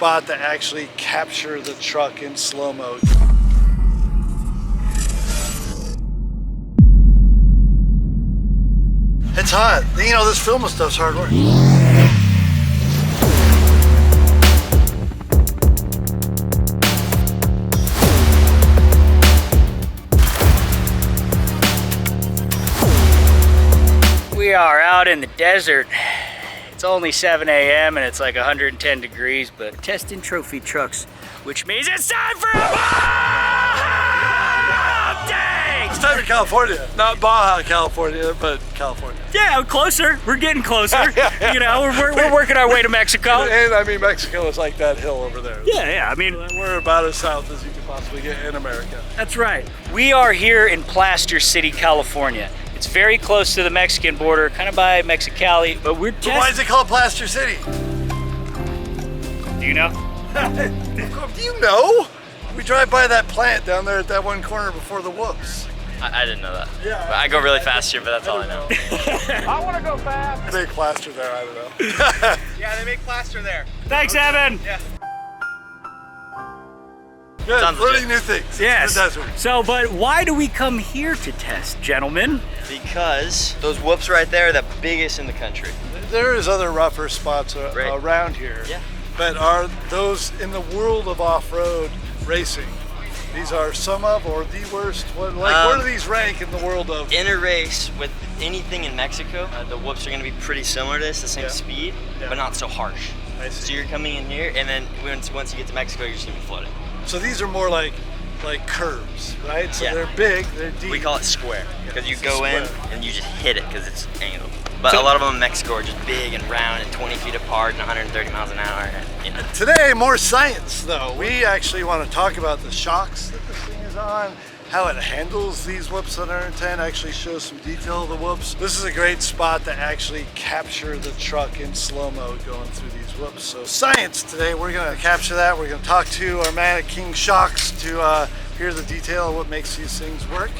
spot to actually capture the truck in slow-mo. It's hot. You know, this filming stuff's hard work. We are out in the desert. It's only 7 a.m. and it's like 110 degrees, but testing trophy trucks, which means it's time for a wild day! It's time in California. Not Baja, California, but California. Yeah, closer. We're getting closer. You know, we're working our way to Mexico. And I mean, Mexico is like that hill over there. Yeah, I mean, we're about as south as you could possibly get in America. That's right. We are here in Plaster City, California. It's very close to the Mexican border, kind of by Mexicali, but we're just... Why is it called Plaster City? Do you know? Do you know? We drive by that plant down there at that one corner before the whoops. I didn't know that. Yeah. But I go really fast here, but that's all I know. I want to go fast. They make plaster there, I don't know. Yeah, they make plaster there. Thanks, Evan. Yeah. Good, Sounds learning legit. new things. Yes. The desert. So, but why do we come here to test, gentlemen? Because those whoops right there are the biggest in the country. There is other rougher spots around here. Yeah. But are those in the world of off-road racing? These are some of or the worst? Where do these rank in the world of? In a race with anything in Mexico, the whoops are going to be pretty similar to this, the same speed, but not so harsh. I see. So you're coming in here, and then once you get to Mexico, you're just going to be floating. So these are more like curves, right? So Yeah. they're big, they're deep. We call it square, because you It's a go in square. and you just hit it because it's angled. But a lot of them in Mexico are just big and round and 20 feet apart and 130 miles an hour. And, you know. Today, more science though. We actually want to talk about the shocks that this thing is on, how it handles these whoops on our intent, actually shows some detail of the whoops. This is a great spot to actually capture the truck in slow-mo going through these whoops. So science today, we're gonna capture that. We're gonna talk to our man at King Shocks to hear the detail of what makes these things work.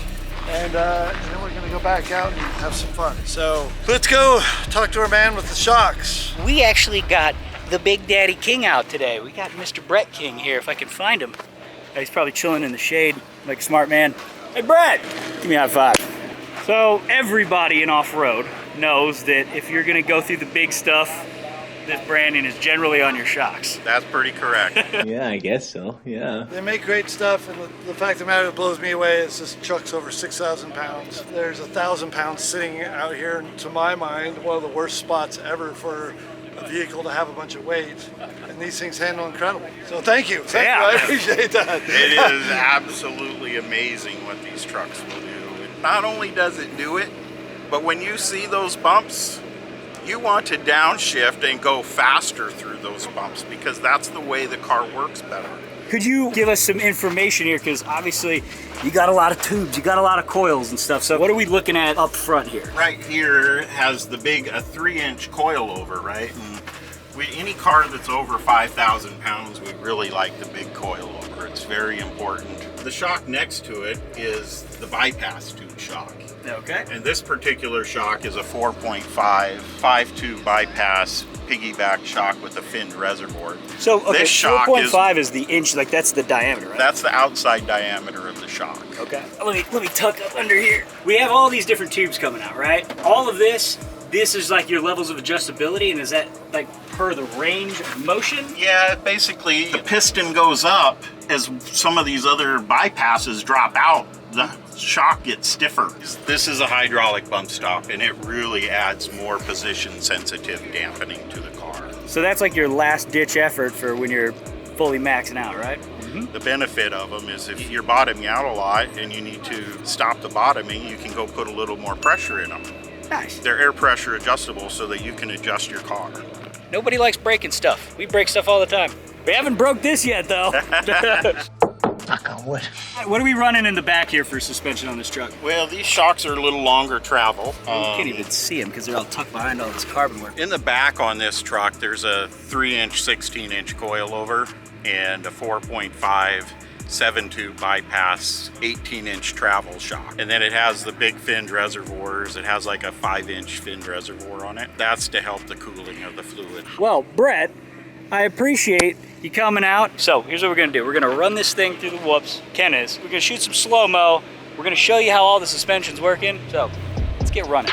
And then we're gonna go back out and have some fun. So let's go talk to our man with the shocks. We actually got the Big Daddy King out today. We got Mr. Brett King here, if I can find him. He's probably chilling in the shade like a smart man. Hey, Brett, give me a high five. So everybody in off-road knows that if you're gonna go through the big stuff, this branding is generally on your shocks. That's pretty correct. Yeah, I guess so, yeah. They make great stuff, and the fact of the matter that blows me away is this truck's over 6,000 pounds. There's 1,000 pounds sitting out here, and to my mind, one of the worst spots ever for a vehicle to have a bunch of weight, and these things handle incredible. So thank you. Thank you. I appreciate that. It is absolutely amazing what these trucks will do. Not only does it do it, but when you see those bumps, you want to downshift and go faster through those bumps because that's the way the car works better. Could you give us some information here? Because obviously you got a lot of tubes, you got a lot of coils and stuff. So what are we looking at up front here? Right here has the big, a 3-inch coilover, right? And any car that's over 5,000 pounds, we really like the big coilover. It's very important. The shock next to it is the bypass tube shock. Okay. And this particular shock is a 4.5 5-tube bypass piggyback shock with a finned reservoir. So okay, this shock 4.5 is the inch, like that's the diameter, right? That's the outside diameter of the shock. Okay. Let me tuck up under here. We have all these different tubes coming out, right? All of this is like your levels of adjustability, and is that like per the range of motion? Yeah, basically the piston goes up as some of these other bypasses drop out. The shock gets stiffer. This is a hydraulic bump stop, and it really adds more position sensitive dampening to the car. So that's like your last ditch effort for when you're fully maxing out, right? The benefit of them is if you're bottoming out a lot and you need to stop the bottoming, you can go put a little more pressure in them. Nice. They're air pressure adjustable so that you can adjust your car. Nobody likes breaking stuff. We break stuff all the time. We haven't broke this yet, though. Knock on wood. What are we running in the back here for suspension on this truck? Well, these shocks are a little longer travel. You can't even see them because they're all tucked behind all this carbon work. In the back on this truck, there's a 3-inch, 16-inch coilover and a 4.5 7-tube bypass 18-inch travel shock. And then it has the big finned reservoirs. It has like a 5-inch finned reservoir on it. That's to help the cooling of the fluid. Well, Brett, I appreciate you coming out. So here's what we're gonna do. We're gonna run this thing through the whoops. Ken is. We're gonna shoot some slow-mo. We're gonna show you how all the suspension's working. So let's get running.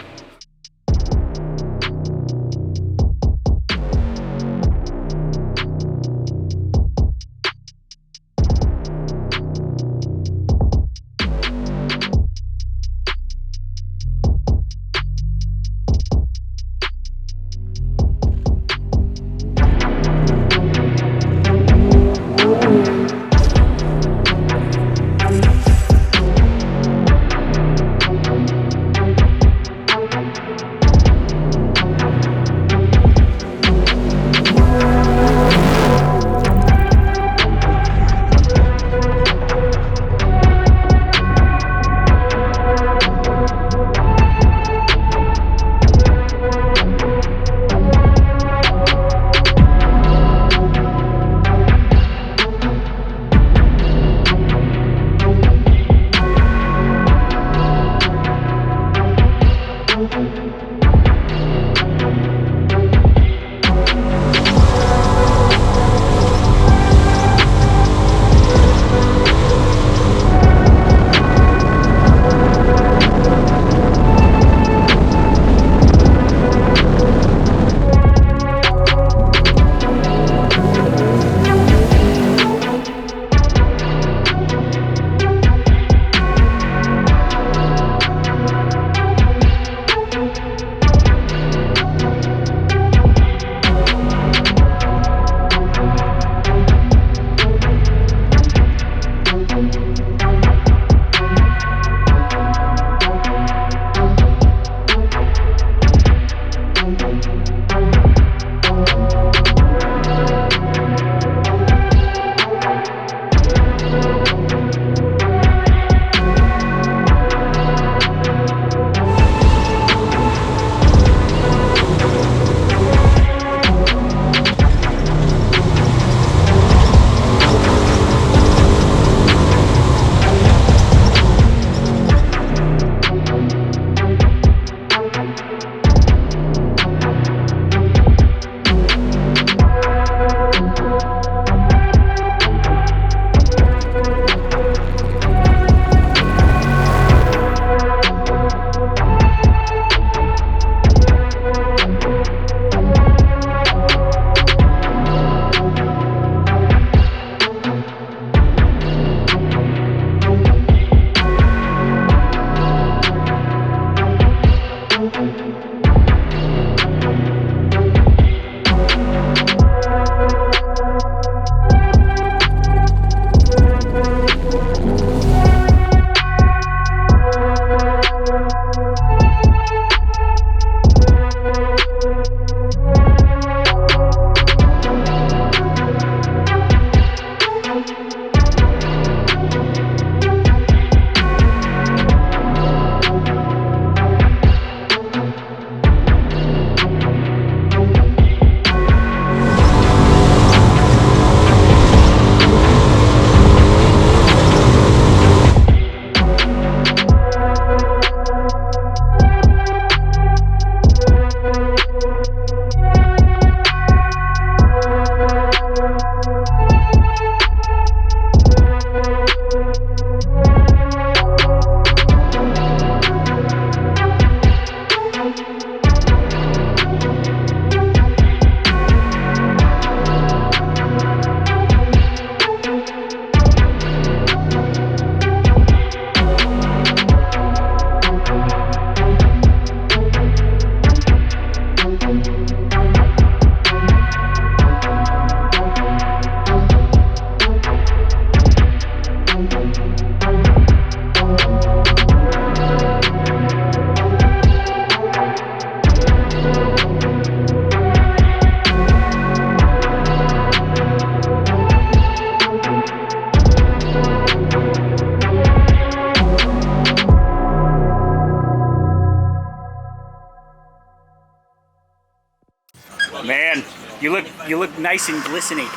Man, you look nice and glistening.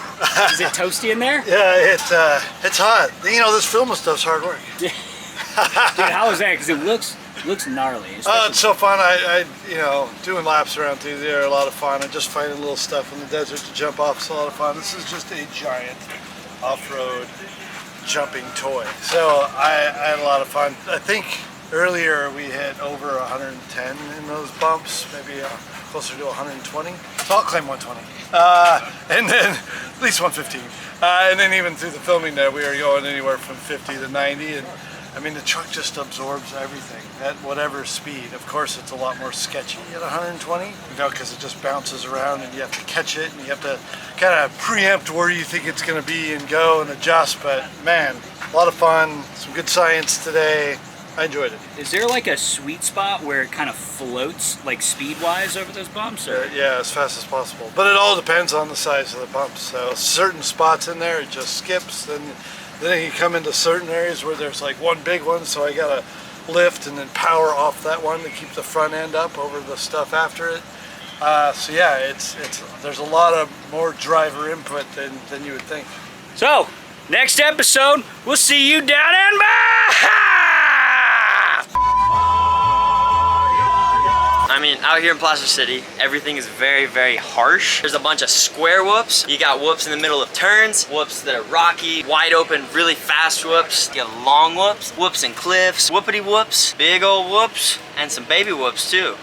Is it toasty in there? Yeah, it's hot. You know, this filming stuff's hard work. Dude, how is that? Because it looks Looks gnarly. Oh, it's so fun. I you know, doing laps around through there are a lot of fun. And just finding little stuff in the desert to jump off is a lot of fun. This is just a giant off-road jumping toy. So I had a lot of fun. I think earlier we hit over 110 in those bumps, maybe closer to 120. So I'll claim 120. And then at least 115. And then even through the filming there, we were going anywhere from 50 to 90. And I mean, the truck just absorbs everything at whatever speed. Of course, it's a lot more sketchy at 120, you know, because it just bounces around and you have to catch it and you have to kind of preempt where you think it's going to be and go and adjust. But man, a lot of fun, some good science today. I enjoyed it. Is there like a sweet spot where it kind of floats, like speed-wise, over those bumps? Or? Yeah, as fast as possible. But it all depends on the size of the bumps. So certain spots in there, it just skips. Then you come into certain areas where there's like one big one, so I gotta lift and then power off that one to keep the front end up over the stuff after it. So yeah, there's a lot of more driver input than you would think. So, next episode, we'll see you down in I mean, out here in Plaster City, everything is very, very harsh. There's a bunch of square whoops. You got whoops in the middle of turns, whoops that are rocky, wide open, really fast whoops. You got long whoops, whoops in cliffs, whoopity whoops, big old whoops, and some baby whoops too.